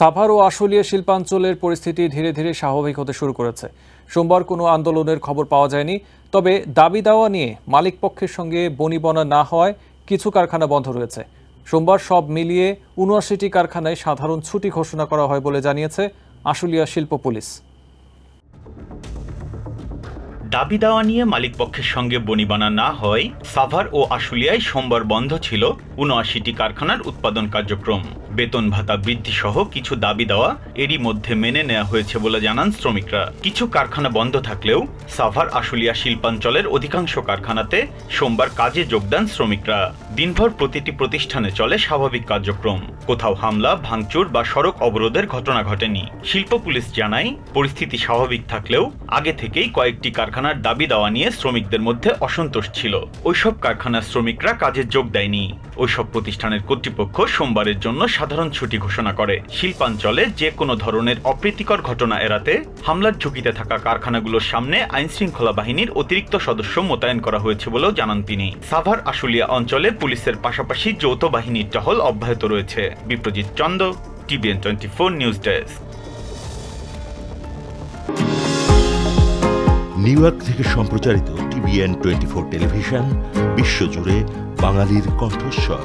সাভার ও আশুলিয়া শিল্পাঞ্চলের পরিস্থিতি ধীরে ধীরে স্বাভাবিক হতে শুরু করেছে। সোমবার কোনো আন্দোলনের খবর পাওয়া যায়নি, তবে দাবি দাওয়া নিয়ে মালিক পক্ষের সঙ্গে বনিবনা না হওয়ায় কিছু কারখানা বন্ধ রয়েছে। সোমবার সব মিলিয়ে ৭৯টি কারখানায় সাধারণ ছুটি ঘোষণা করা হয় বলে জানিয়েছে আশুলিয়া শিল্প পুলিশ। দাবি দাওয়া নিয়ে মালিক পক্ষের সঙ্গে বনিবনা না হয় সাভার ও আশুলিয়ায় সোমবার বন্ধ ছিল ৭৯টি কারখানার উৎপাদন কার্যক্রম। বেতন ভাতা বৃদ্ধি সহ কিছু দাবি দেওয়া এরই মধ্যে মেনে নেওয়া হয়েছে বলে জানান শ্রমিকরা। কিছু কারখানা বন্ধ থাকলেও সাভার আশুলিয়া শিল্পাঞ্চলের অধিকাংশ কারখানাতে সোমবার কাজে যোগ দেন শ্রমিকরা। দিনভর প্রতিটি প্রতিষ্ঠানে চলে স্বাভাবিক কার্যক্রম। কোথাও হামলা, ভাঙচুর বা সড়ক অবরোধের ঘটনা ঘটেনি। শিল্প পুলিশ জানায়, পরিস্থিতি স্বাভাবিক থাকলেও আগে থেকেই কয়েকটি কারখানার দাবি দেওয়া নিয়ে শ্রমিকদের মধ্যে অসন্তোষ ছিল। ওইসব কারখানার শ্রমিকরা কাজে যোগ দেয়নি। ওইসব প্রতিষ্ঠানের কর্তৃপক্ষ সোমবারের জন্য সাধারণ ছুটি ঘোষণা করে। শিল্পাঞ্চলে যে কোনো ধরনের অপ্রীতিকর ঘটনা এড়াতে হামলার ঝুঁকিতে থাকা কারখানাগুলোর সামনে আইনশৃঙ্খলা বাহিনীর অতিরিক্ত সদস্য মোতায়েন করা হয়েছে বলেও জানান তিনি। সাভার আশুলিয়া অঞ্চলে পুলিশের পাশাপাশি যৌথ বাহিনীর টহল অব্যাহত রয়েছে। Biprajit Chanda, TVN 24 news desk. New York থেকে সম্প্রচারিত TVN 24 টেলিভিশন বিশ্বজুড়ে বাঙালির কণ্ঠস্বর।